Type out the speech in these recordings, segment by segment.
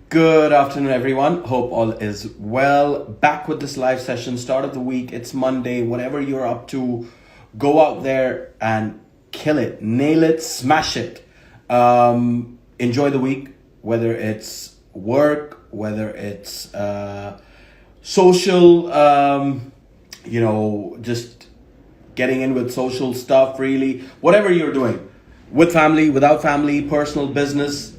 Good afternoon, everyone. Hope all is well. Back with this live session, start of the week. It's Monday. Whatever you're up to, go out there and kill it, nail it, smash it. Enjoy the week, whether it's work, whether it's social, just getting in with social stuff, really. Whatever you're doing, with family, without family, personal business.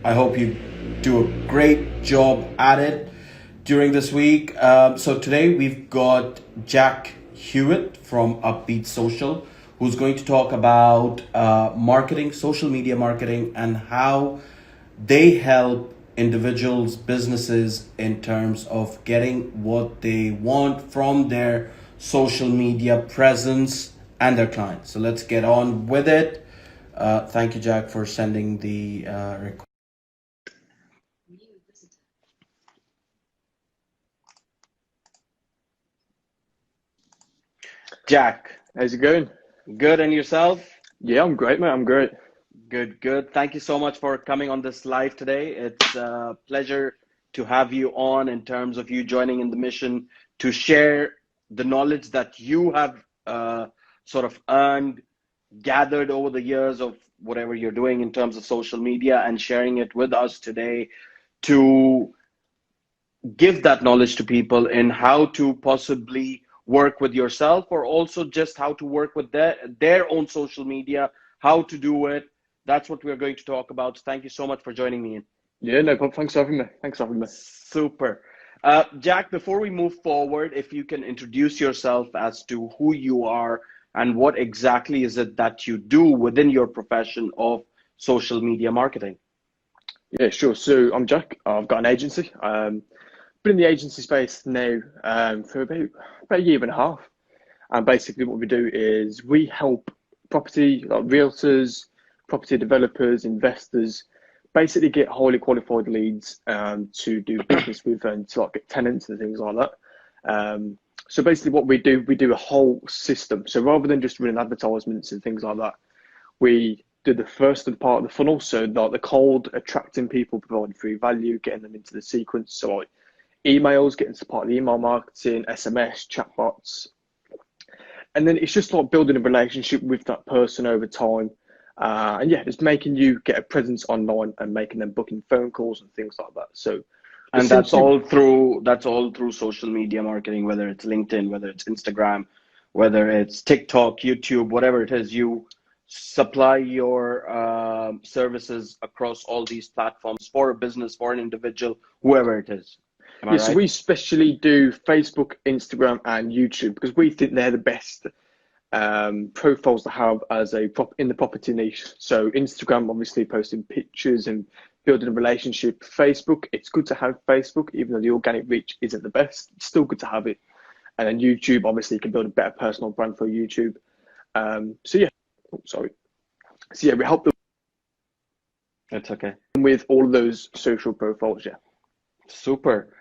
I hope you do a great job at it during this week. So today we've got Jack Hewitt from Upbeat Social, who's going to talk about marketing, social media marketing, and how they help individuals, businesses in terms of getting what they want from their social media presence and their clients. So let's get on with it. Thank you, Jack, for sending the request. Jack, How's it going? good, and yourself? Yeah, I'm great, mate. I'm great. Good, good. Thank you so much for coming on this live today. It's a pleasure to have you on in terms of you joining in the mission to share the knowledge that you have sort of earned, gathered over the years of whatever you're doing in terms of social media, and sharing it with us today to give that knowledge to people in how to possibly work with yourself, or also just how to work with their own social media, how to do it. That's what we're going to talk about. Thank you so much for joining me in. Yeah, no problem. Thanks for having me. Thanks for having me. Super. Jack, before we move forward, if you can introduce yourself as to who you are and what exactly is it that you do within your profession of social media marketing. Yeah, sure. So I'm Jack. I've got an agency. Been in the agency space now for about a year and a half. And basically what we do is we help property, like realtors, property developers, investors, basically get highly qualified leads to do business with and to like get tenants and things like that. So basically what we do a whole system. So rather than just running advertisements and things like that, we do the first part of the funnel. So like the cold, attracting people, providing free value, getting them into the sequence. So like emails, getting to part of the email marketing, SMS, chatbots. And then it's just like building a relationship with that person over time. And yeah, just making you get a presence online and making them booking phone calls and things like that. So, And that's all through social media marketing, whether it's LinkedIn, whether it's Instagram, whether it's TikTok, YouTube, whatever it is. You supply your services across all these platforms for a business, for an individual, whoever it is. Am I yeah, so right? we especially do Facebook, Instagram, and YouTube because we think they're the best profiles to have as in the property niche. So Instagram, obviously posting pictures and building a relationship. Facebook, it's good to have Facebook, even though the organic reach isn't the best. It's still good to have it. And then YouTube, obviously, you can build a better personal brand for YouTube. So yeah, So yeah, we help them It's okay. with all of those social profiles. Yeah. Super.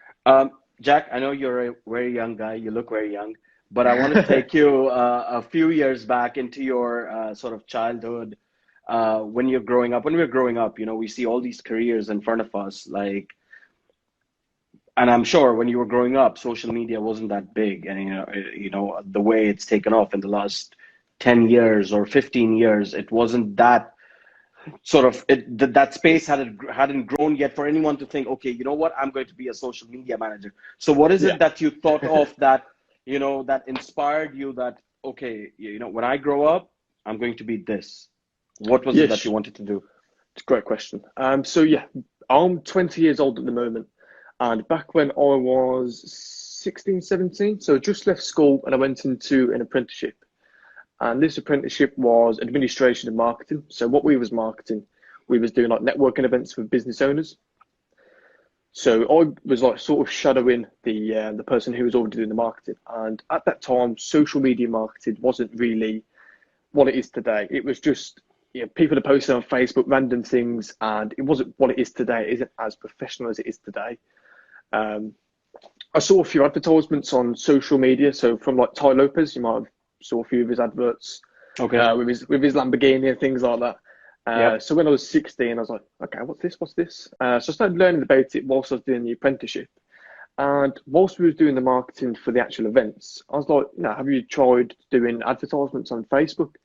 Jack, I know you're a very young guy. You look very young, but I want to take you a few years back into your sort of childhood when you're growing up. When we were growing up, we see all these careers in front of us, like, and I'm sure when you were growing up, social media wasn't that big, and the way it's taken off in the last 10 years or 15 years, it wasn't that sort of that space hadn't grown yet for anyone to think, okay, you know what, I'm going to be a social media manager. So what is Yeah. it that you thought of that that inspired you, that okay, when I grow up, I'm going to be this? What was it that you Yes, wanted to do? it's a great question. So yeah, I'm 20 years old at the moment. And back when I was 16, 17, so I just left school and I went into an apprenticeship. And this apprenticeship was administration and marketing. So what we was marketing, we was doing like networking events for business owners. So I was like sort of shadowing the person who was already doing the marketing. And at that time, social media marketing wasn't really what it is today. It was just people are posting on Facebook random things, and it wasn't what it is today. It isn't as professional as it is today. I saw a few advertisements on social media. So from like Ty Lopez, you might have saw a few of his adverts Okay. with his Lamborghini and things like that. Yep. So when I was 16, I was like, okay, what's this? What's this? So I started learning about it whilst I was doing the apprenticeship. And whilst we was doing the marketing for the actual events, I was like, have you tried doing advertisements on Facebook?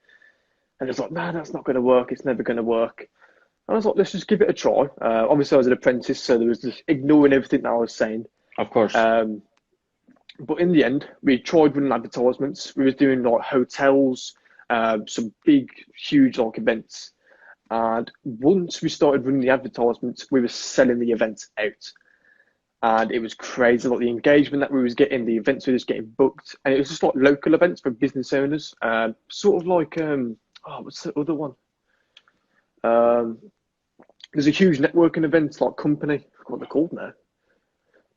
And it's like, no, that's not going to work. It's never going to work. And I was like, let's just give it a try. Obviously, I was an apprentice, so there was just ignoring everything that I was saying. Of course. But in the end, we tried running advertisements. We was doing like hotels, some big, huge like events. And once we started running the advertisements, we were selling the events out. And it was crazy, like the engagement that we was getting, the events we was getting booked. And it was just like local events for business owners. Sort of like, what's the other one? There's a huge networking event like company, I forgot what they're called now.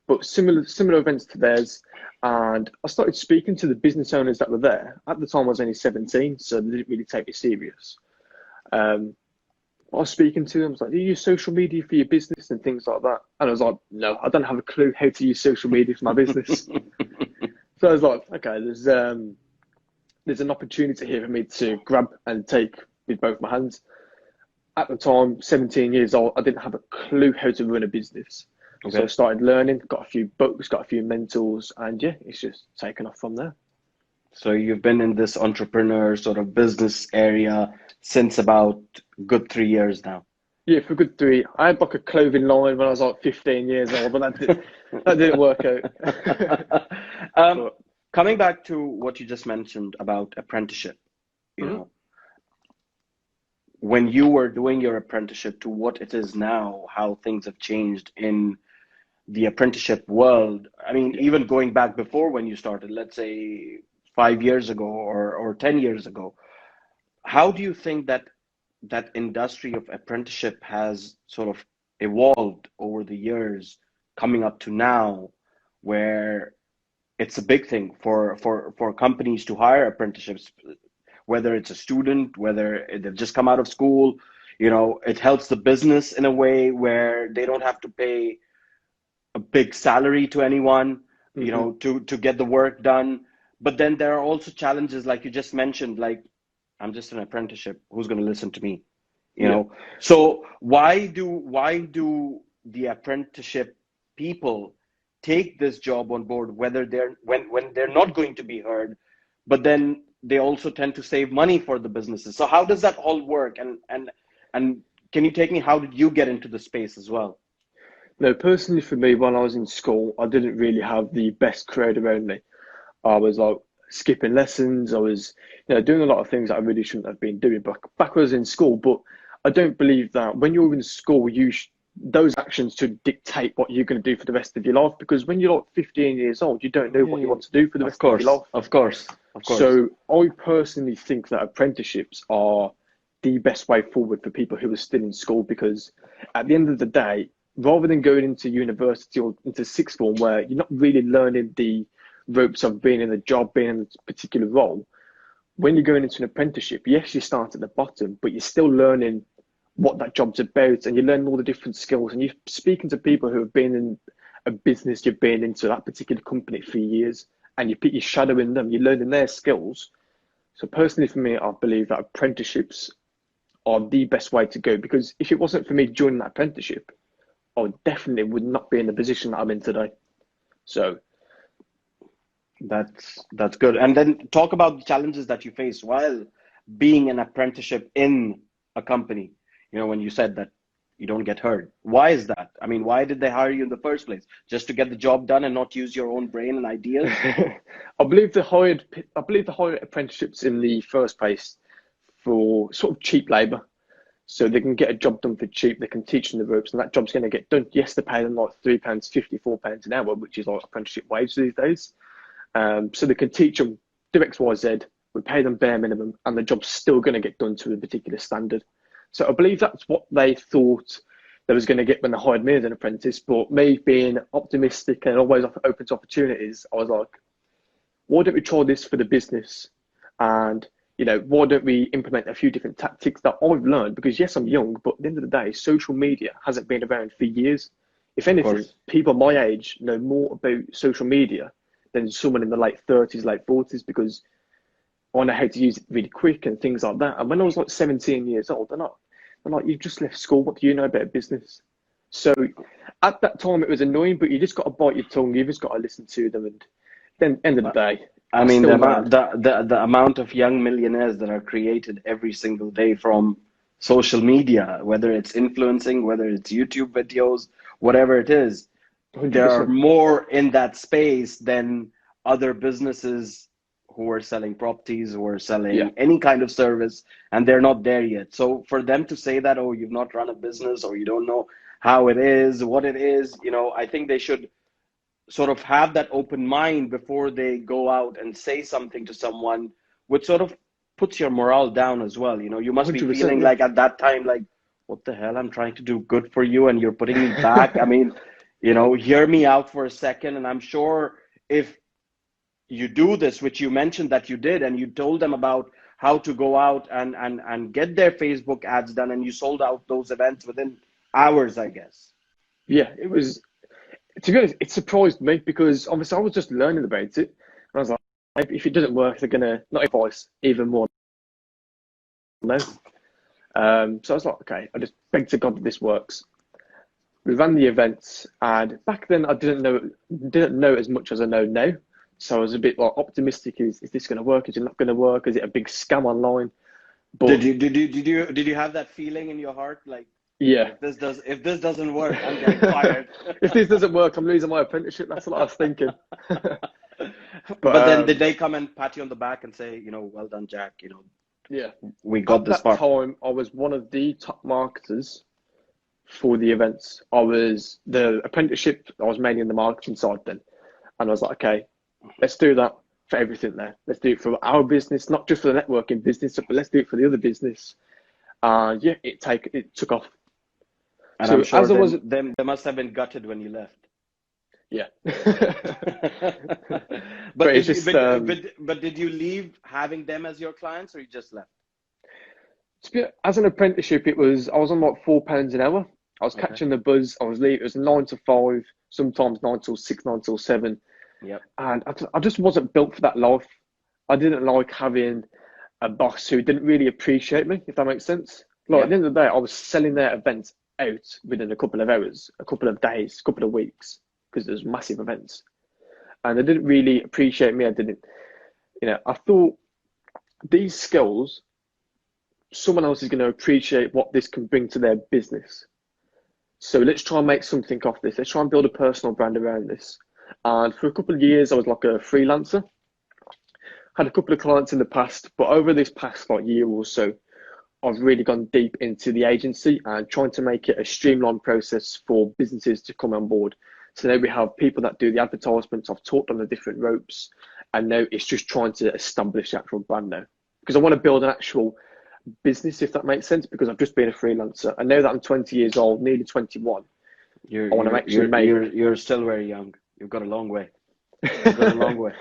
But similar events to theirs. And I started speaking to the business owners that were there. At the time, I was only 17, so they didn't really take me serious. I was speaking to them, I was like, do you use social media for your business and things like that? And I was like, no, I don't have a clue how to use social media for my business. So I was like, okay, there's an opportunity here for me to grab and take with both my hands. At the time, 17 years old, I didn't have a clue how to run a business. Okay. So I started learning, got a few books, got a few mentors, and yeah, it's just taken off from there. So you've been in this entrepreneur sort of business area since about good 3 years now. Yeah, for a good 3. I had like a clothing line when I was like 15 years old, but that didn't work out. Coming back to what you just mentioned about apprenticeship, you know, when you were doing your apprenticeship to what it is now, how things have changed in the apprenticeship world. I mean, even going back before when you started, let's say 5 years ago or 10 years ago, how do you think that industry of apprenticeship has sort of evolved over the years coming up to now, where it's a big thing for companies to hire apprenticeships, whether it's a student, whether they've just come out of school, you know, it helps the business in a way where they don't have to pay a big salary to anyone, you know, to get the work done. But then there are also challenges, like you just mentioned, like, I'm just an apprenticeship. Who's going to listen to me? You know? So why do the apprenticeship people take this job on board, whether when they're not going to be heard, but then they also tend to save money for the businesses? So how does that all work? And can you take me, how did you get into the space as well? No, personally for me, when I was in school, I didn't really have the best crowd around me. I was like skipping lessons. I was, doing a lot of things that I really shouldn't have been doing back when I was in school. But I don't believe that when you're in school, those actions should dictate what you're going to do for the rest of your life. Because when you're like 15 years old, you don't know what you want to do for the rest of your life. Of course. So I personally think that apprenticeships are the best way forward for people who are still in school, because at the end of the day, rather than going into university or into sixth form where you're not really learning the ropes of being in a job, being in a particular role, when you're going into an apprenticeship, yes, you start at the bottom, but you're still learning what that job's about, and you're learning all the different skills, and you're speaking to people who have been in a business, you've been into that particular company for years, and you're shadowing them, you're learning their skills. So personally for me, I believe that apprenticeships are the best way to go, because if it wasn't for me joining that apprenticeship, I definitely would not be in the position that I'm in today. So that's good. And then talk about the challenges that you face while being an apprenticeship in a company. You know, when you said that you don't get heard, why is that? I mean, why did they hire you in the first place? Just to get the job done and not use your own brain and ideas? I believe they hired apprenticeships in the first place for sort of cheap labour. So they can get a job done for cheap, they can teach them the ropes, and that job's going to get done. Yes, they pay them like £3.50, £4 an hour, which is like apprenticeship wage these days. So they can teach them, do X, Y, Z, we pay them bare minimum, and the job's still going to get done to a particular standard. So I believe that's what they thought they was going to get when they hired me as an apprentice. But me being optimistic and always open to opportunities, I was like, why don't we try this for the business? And why don't we implement a few different tactics that I've learned? Because yes, I'm young, but at the end of the day, social media hasn't been around for years. If anything, people my age know more about social media than someone in the late 30s, late 40s, because I know how to use it really quick and things like that. And when I was like 17 years old, they're not I'm like, you've just left school. What do you know about business? So at that time, it was annoying, but you just got to bite your tongue. You just got to listen to them. And then, end of the day, I I mean, still learned. the amount of young millionaires that are created every single day from social media, whether it's influencing, whether it's YouTube videos, whatever it is, there are 100%. more in that space than other businesses who are selling properties, who are Yeah. selling any kind of service, and they're not there yet. So for them to say that, oh, you've not run a business or you don't know how it is, what it is, I think they should sort of have that open mind before they go out and say something to someone, which sort of puts your morale down as well. You must be 100%. feeling Yeah. like at that time, like, what the hell? I'm trying to do good for you and you're putting me back. I mean, hear me out for a second. And I'm sure if you do this, which you mentioned that you did, and you told them about how to go out and get their Facebook ads done, and you sold out those events within hours, I guess. Yeah. It was, to be honest, it surprised me because obviously I was just learning about it. And I was like, if it doesn't work, they're going to not advise even more. No. So I was like, okay, I just beg to God that this works. We ran the events, and back then I didn't know as much as I know now. So I was a bit like optimistic. Is this going to work? Is it not going to work? Is it a big scam online? But Did you have that feeling in your heart, like, yeah, if this doesn't work, I'm getting fired? if this doesn't work, I'm losing my apprenticeship. That's what I was thinking. But then But did they come and pat you on the back and say, well done, Jack, yeah, we got at this that far? time I was one of the top marketers for the events. I was the apprenticeship. I was mainly in the marketing side then, and I was like, okay, let's do that for everything there. Let's do it for our business, not just for the networking business, but let's do it for the other business. Yeah, it took off. And I'm So sure as I was, they must have been gutted when you left. yeah. But But it's just but did you leave having them as your clients, or you just left? as an apprenticeship, I was on like £4 an hour. I was Okay. catching the buzz. I was leaving. It was 9 to 5, sometimes 9 till 6, 9 till 7. Yep. And I just wasn't built for that life. I didn't like having a boss who didn't really appreciate me, if that makes sense. Like at the Yep. end of the day, I was selling their events out within a couple of hours, a couple of days, a couple of weeks, because there's massive events. And they didn't really appreciate me. I thought these skills, someone else is going to appreciate what this can bring to their business. So let's try and make something off this. Let's try and build a personal brand around this. And for a couple of years, I was like a freelancer. Had a couple of clients in the past, but over this past year or so, I've really gone deep into the agency and trying to make it a streamlined process for businesses to come on board. So now we have people that do the advertisements. I've taught them the different ropes, and now it's just trying to establish the actual brand now. Because I want to build an actual business, if that makes sense, because I've just been a freelancer. I know that I'm 20 years old, nearly 21. I want to actually make. You're still very young. You've got a long way. You've got a long way.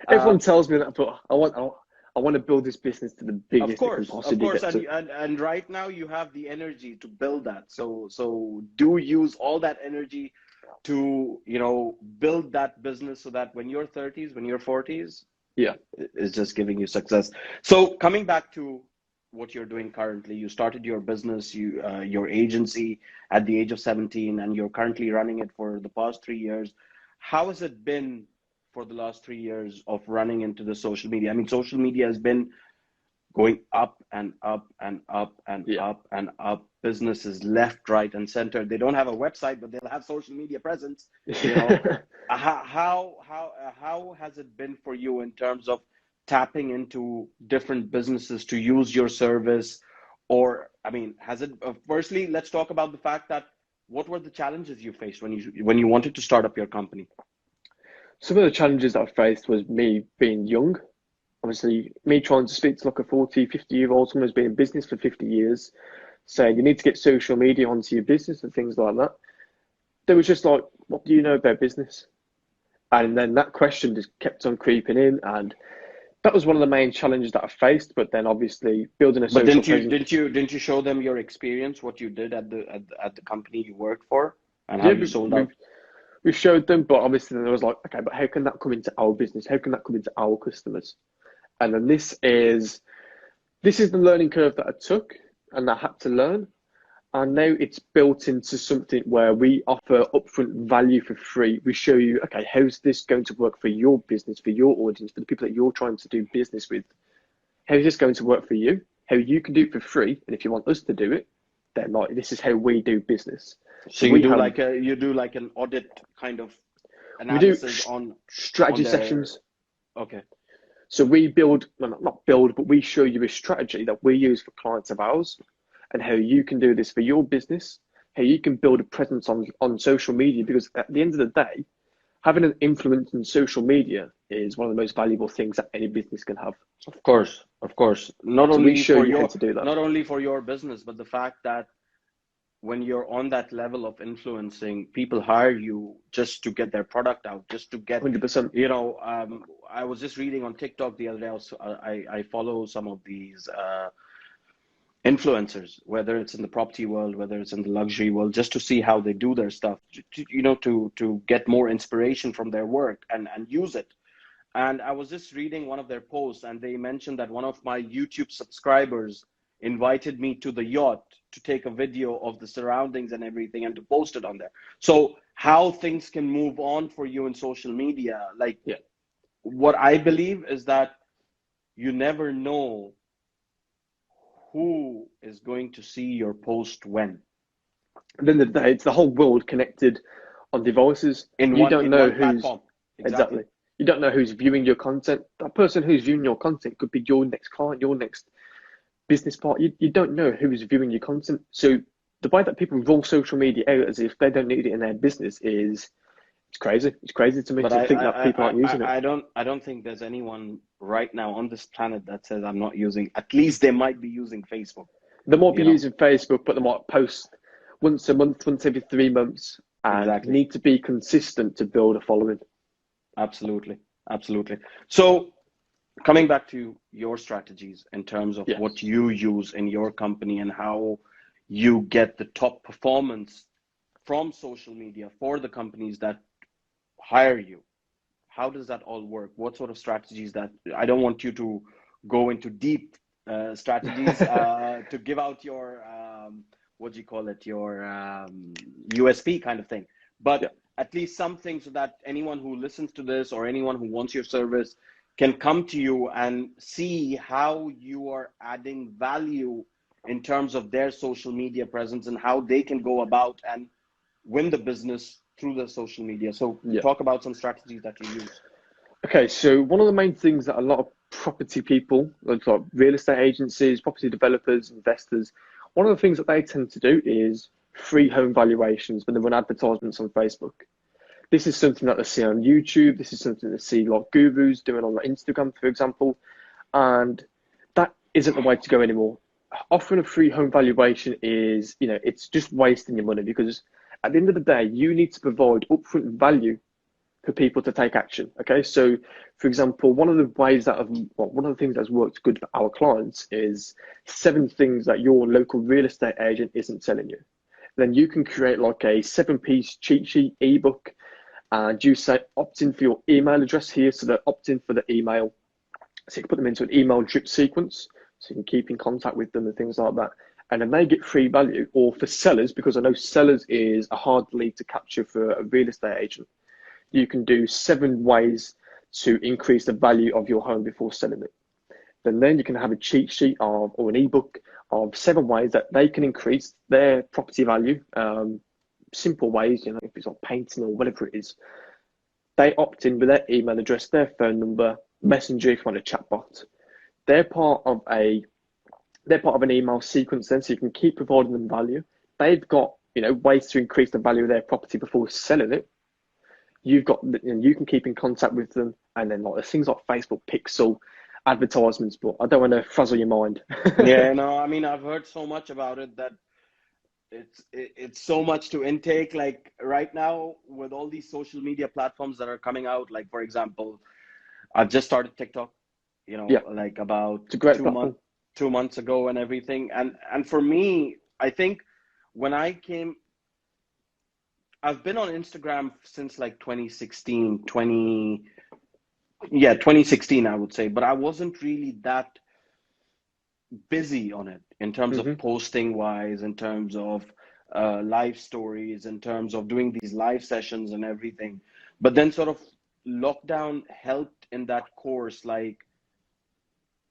Everyone tells me that, but I want to build this business to the biggest it can possibly get to. And right now you have the energy to build that. So do use all that energy to build that business so that when you're 30s, when you're 40s, yeah, it's just giving you success. So coming back to what you're doing currently, you started your business, your agency at the age of 17, and you're currently running it for the past 3 years. How has it been for the last 3 years of running into the social media? I mean, social media has been going up and up and up and up and up. Businesses left, right, and center. They don't have a website, but they'll have social media presence. How has it been for you in terms of tapping into different businesses to use your service? Or, I mean, has it? Firstly, let's talk about the fact that what were the challenges you faced when you wanted to start up your company? Some of the challenges that I faced was me being young. Obviously, me trying to speak to like a 40, 50-year-old, someone who's been in business for 50 years, saying you need to get social media onto your business and things like that. They was just like, what do you know about business? And then that question just kept on creeping in, and that was one of the main challenges that I faced. But then obviously building a social presence. Didn't you show them your experience, what you did at the company you worked for, and how Yeah, you sold out? we showed them, but obviously then I was like, okay, but how can that come into our business? How can that come into our customers? And then this is the learning curve that I took and I had to learn. And now it's built into something where we offer upfront value for free. We show you, okay, how's this going to work for your business, for your audience, for the people that you're trying to do business with? How's this going to work for you? How you can do it for free, and if you want us to do it, then like this is how we do business. So you do like an audit kind of we do analysis on strategy their sessions. okay. So we build, well, not build, but we show you a strategy that we use for clients of ours, and how you can do this for your business, how you can build a presence on social media, because at the end of the day, having an influence in social media is one of the most valuable things that any business can have. Of course, of course. Not So we only show for you how your to do that. not only for your business, but the fact that when you're on that level of influencing, people hire you just to get their product out, just to get, 100%. you know, I was just reading on TikTok the other day. I follow some of these influencers, whether it's in the property world, whether it's in the luxury world, just to see how they do their stuff, to get more inspiration from their work and use it. And I was just reading one of their posts, and they mentioned that one of my YouTube subscribers invited me to the yacht to take a video of the surroundings and everything and to post it on there. So how things can move on for you in social media, like what I believe is that you never know who is going to see your post when. At the end of the day, it's the whole world connected on devices. You don't know who's platform. exactly. You don't know who's viewing your content. That person who's viewing your content could be your next client, your next business partner. You don't know who's viewing your content. So the way that people roll social media out as if they don't need it in their business is it's crazy. It's crazy to me to think that people aren't using it. I don't think there's anyone right now on this planet that says I'm not using. At least they might be using Facebook. They might be using Facebook, but they might post once a month, once every 3 months, and need to be consistent to build a following. Absolutely. So coming back to your strategies in terms of what you use in your company and how you get the top performance from social media for the companies that hire you, how does that all work? What sort of strategies that I don't want you to go into deep strategies to give out your what do you call it, your USP kind of thing, but at least something so that anyone who listens to this or anyone who wants your service can come to you and see how you are adding value in terms of their social media presence and how they can go about and win the business through the social media. So talk about some strategies that you use. Okay, so one of the main things that a lot of property people, like real estate agencies, property developers, investors, one of the things that they tend to do is free home valuations when they run advertisements on Facebook. This is something that they see on YouTube. This is something they see like gurus doing on Instagram, for example. And that isn't the way to go anymore. Offering a free home valuation is, it's just wasting your money, because at the end of the day, you need to provide upfront value for people to take action. Okay, so for example, one of the things that's worked good for our clients is 7 things that your local real estate agent isn't telling you. Then you can create like a 7-piece cheat sheet ebook, and you say opt in for your email address here, so they opt in for the email. So you can put them into an email drip sequence, so you can keep in contact with them and things like that. And then they get free value. Or for sellers, because I know sellers is a hard lead to capture for a real estate agent, you can do 7 ways to increase the value of your home before selling it. Then you can have a cheat sheet or an ebook of 7 ways that they can increase their property value. Simple ways, if it's like painting or whatever it is. They opt in with their email address, their phone number, messenger if you want a chatbot. They're part of an email sequence then, so you can keep providing them value. They've got ways to increase the value of their property before selling it. You can keep in contact with them, and then like there's things like Facebook pixel advertisements, but I don't want to frazzle your mind. I mean, I've heard so much about it that it's so much to intake. Like right now with all these social media platforms that are coming out, like for example, I've just started TikTok, like about 2 months ago and everything. And for me, I think when I've been on Instagram since like 2016, I would say, but I wasn't really that busy on it. in terms of Hmm. posting wise, in terms of live stories, in terms of doing these live sessions and everything. But then sort of lockdown helped in that course, like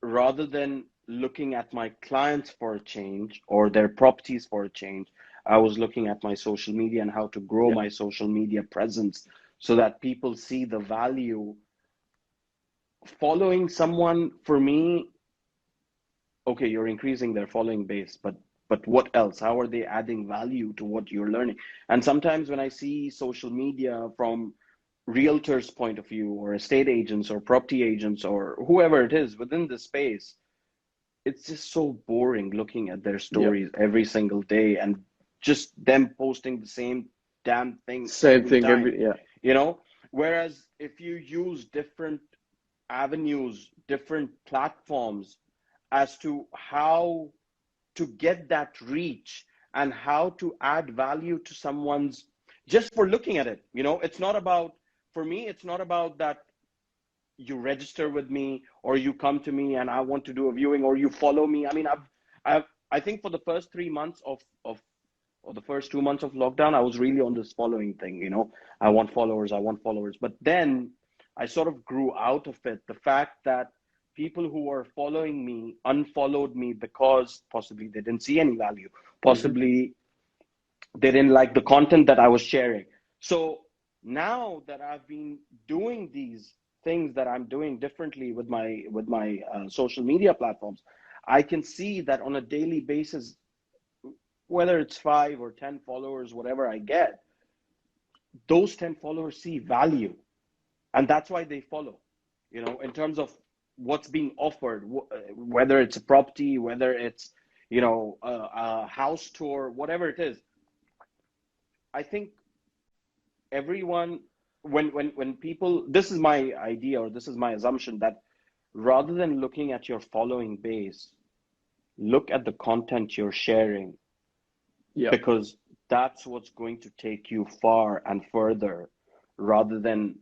rather than looking at my clients for a change or their properties for a change, I was looking at my social media and how to grow Yeah. my social media presence so that people see the value. Following someone, for me, okay, you're increasing their following base, but what else? How are they adding value to what you're learning? And sometimes when I see social media from realtors' point of view, or estate agents, or property agents, or whoever it is within the space, it's just so boring looking at their Yeah. stories every single day and just them posting the same damn thing Same every thing. time, Yeah. you know? Whereas if you use different avenues, different platforms as to how to get that reach and how to add value to someone's, just for looking at it, it's not about, for me, it's not about that you register with me or you come to me and I want to do a viewing or you follow me. I mean, I think for the first 3 months of or the first 2 months of lockdown, I was really on this following thing, I want followers, I want followers. But then I sort of grew out of it. The fact that people who were following me unfollowed me because possibly they didn't see any value, Hmm. possibly they didn't like the content that I was sharing. So now that I've been doing these things that I'm doing differently with my social media platforms, I can see that on a daily basis, whether it's 5 or 10 followers, whatever I get, those 10 followers see value, and that's why they follow. In terms of what's being offered, whether it's a property, whether it's a house tour, whatever it is. I think everyone, when people, this is my idea or this is my assumption, that rather than looking at your following base, look at the content you're sharing, Yeah. because that's what's going to take you far and further, rather than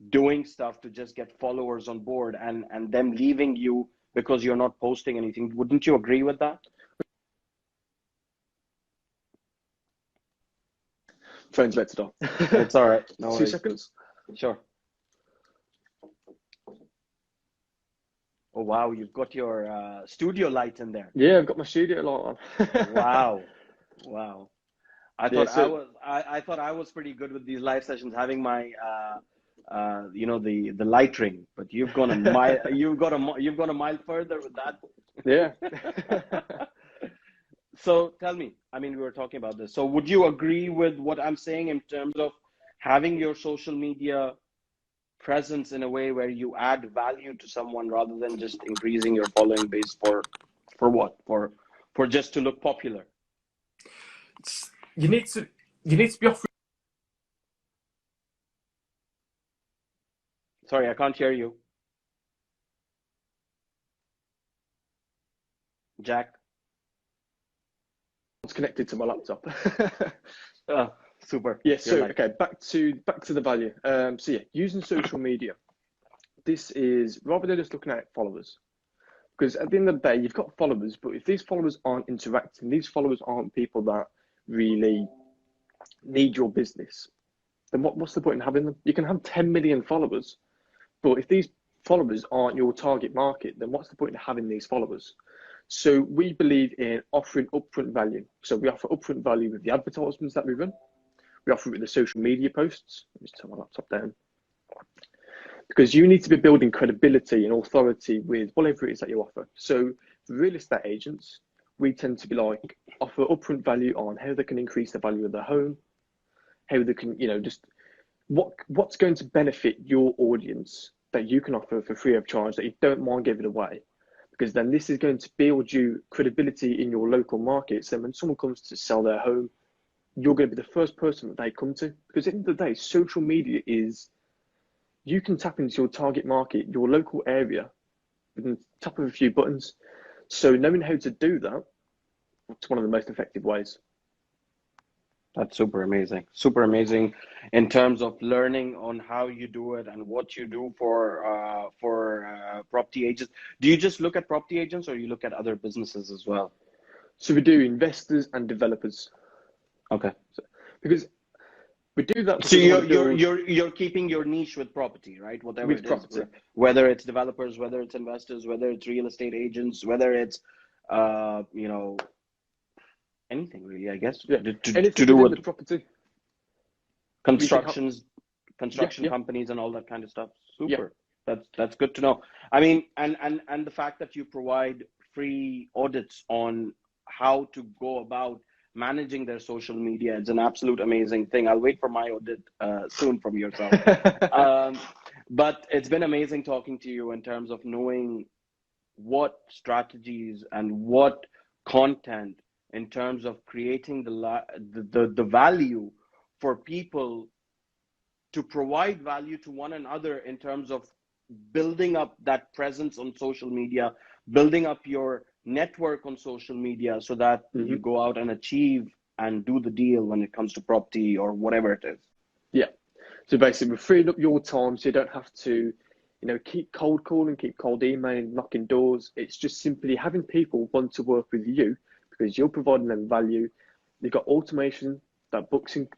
doing stuff to just get followers on board and them leaving you because you're not posting anything. Wouldn't you agree with that? Phone's about to die. It's all right, no 2 worries. seconds. Sure. Oh wow, you've got your studio light in there. Yeah, I've got my studio light on. Wow. Wow. I Yeah. thought I So was I thought I was pretty good with these live sessions, having my the light ring, but you've gone a mile, you've gone a mile further with that. yeah. So tell me, I mean, we were talking about this. So would you agree with what I'm saying in terms of having your social media presence in a way where you add value to someone rather than just increasing your following base for what? For just to look popular? You need to be offering. Sorry, I can't hear you. Jack? It's connected to my laptop. Uh, Super. Yeah. You're So like, okay, back to the value. So yeah, using social media. This is rather than just looking at followers, because at the end of the day, you've got followers, but if these followers aren't interacting, these followers aren't people that really need your business, then what's the point in having them? You can have 10 million followers, but if these followers aren't your target market, then what's the point in having these followers? So we believe in offering upfront value. So we offer upfront value with the advertisements that we run. We offer it with the social media posts. Let me just turn my laptop down. Because you need to be building credibility and authority with whatever it is that you offer. So for real estate agents, we tend to be like offer upfront value on how they can increase the value of their home, how they can, just what's going to benefit your audience that you can offer for free of charge that you don't mind giving away. Because then this is going to build you credibility in your local market. So when someone comes to sell their home, you're going to be the first person that they come to. Because at the end of the day, social media is, you can tap into your target market, your local area, with the tap of a few buttons. So knowing how to do that, it's one of the most effective ways. that's super amazing. Super amazing in terms of learning on how you do it and what you do for property agents. Do you just look at property agents or you look at other businesses as well? So we do investors and developers. Okay. Because we do that So because I wanna build you're keeping your niche with property, right? Whatever with it is, property. whether it's developers, whether it's investors, whether it's real estate agents, whether it's you know, anything really, I guess, Yeah. to Anything do within with the property. construction Yeah. companies and all that kind of stuff. Yeah. Super. That's good to know. I mean, and the fact that you provide free audits on how to go about managing their social media, it's an absolute amazing thing. I'll wait for my audit soon from yourself. But it's been amazing talking to you in terms of knowing what strategies and what content in terms of creating the value for people to provide value to one another in terms of building up that presence on social media, building up your network on social media so that you go out and achieve and do the deal when it comes to property or whatever it is. Yeah. So basically, we're freeing up your time so you don't have to, keep cold calling, keep cold emailing, knocking doors. It's just simply having people want to work with you because you're providing them value. You've got automation that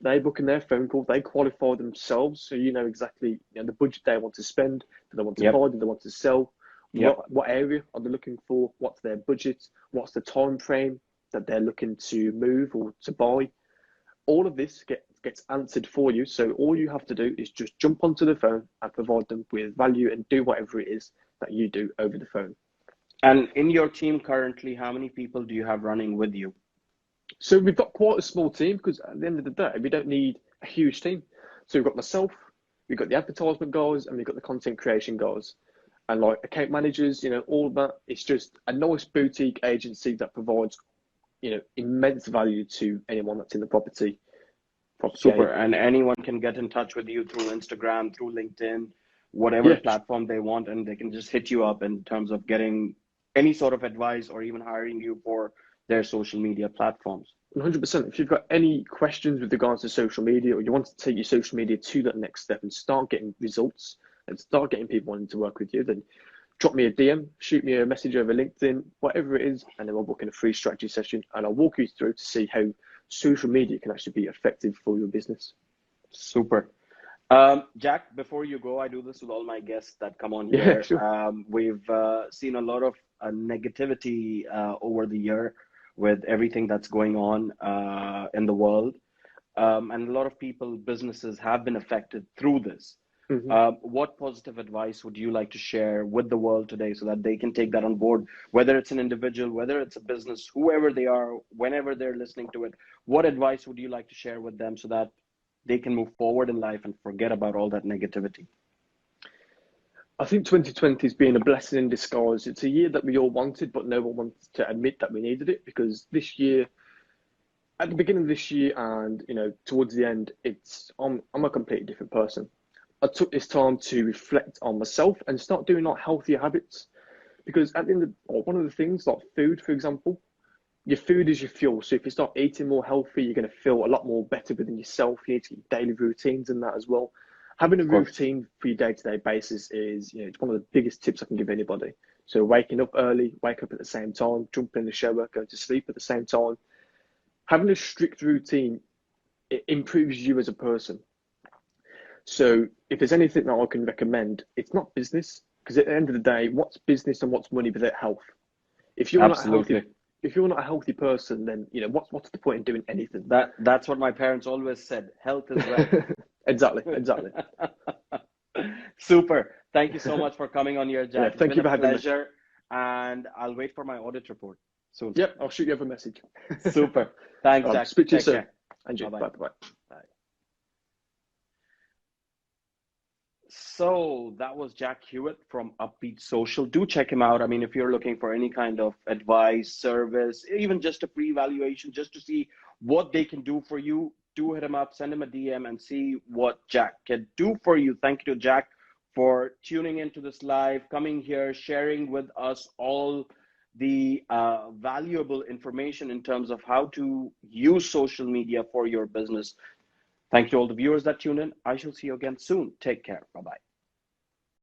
they book in their phone call, they qualify themselves, so you know exactly the budget they want to spend, do they want to buy, do they want to sell, what area are they looking for, what's their budget, what's the time frame that they're looking to move or to buy. All of this gets answered for you. So all you have to do is just jump onto the phone and provide them with value and do whatever it is that you do over the phone. And in your team currently, how many people do you have running with you? So we've got quite a small team because at the end of the day, we don't need a huge team. So we've got myself, we've got the advertisement guys, and we've got the content creation guys. And like account managers, all of that. It's just a nice boutique agency that provides, immense value to anyone that's in the property. Super. And anyone can get in touch with you through Instagram, through LinkedIn, whatever platform they want, and they can just hit you up in terms of getting any sort of advice or even hiring you for their social media platforms. 100%. If you've got any questions with regards to social media, or you want to take your social media to that next step and start getting results and start getting people wanting to work with you, then drop me a DM, shoot me a message over LinkedIn, whatever it is, and then we'll book in a free strategy session and I'll walk you through to see how social media can actually be effective for your business. Super. Jack, before you go, I do this with all my guests that come on here. Yeah, sure. We've seen a lot of negativity over the year with everything that's going on in the world. And a lot of people, businesses have been affected through this. What positive advice would you like to share with the world today so that they can take that on board, whether it's an individual, whether it's a business, whoever they are, whenever they're listening to it? What advice would you like to share with them so that they can move forward in life and forget about all that negativity? I think 2020 has been a blessing in disguise. It's a year that we all wanted, but no one wanted to admit that we needed it, because this year, at the beginning of this year and towards the end, I'm a completely different person. I took this time to reflect on myself and start doing healthier habits, because at the end of one of the things, like food, for example, your food is your fuel. So if you start eating more healthy, you're going to feel a lot more better within yourself. You need to get daily routines and that as well. Having a routine for your day-to-day basis is, it's one of the biggest tips I can give anybody. So waking up early, wake up at the same time, jumping in the shower, going to sleep at the same time. Having a strict routine, it improves you as a person. So if there's anything that I can recommend, it's not business, because at the end of the day, what's business and what's money without health? If you're not a healthy person, then what's the point in doing anything? That's what my parents always said. Health is wealth. Exactly. Super. Thank you so much for coming on here, Jack. Yeah, thank you for having me. It's been a pleasure, and I'll wait for my audit report soon. Yep, I'll shoot you over a message. Super. Thanks, Jack. Speak to you soon. And you. Bye. So that was Jack Hewitt from Upbeat Social. Do check him out. I mean, if you're looking for any kind of advice, service, even just a pre-evaluation, just to see what they can do for you, do hit him up, send him a DM and see what Jack can do for you. Thank you to Jack for tuning into this live, coming here, sharing with us all the valuable information in terms of how to use social media for your business. Thank you all the viewers that tune in. I shall see you again soon. Take care. Bye-bye.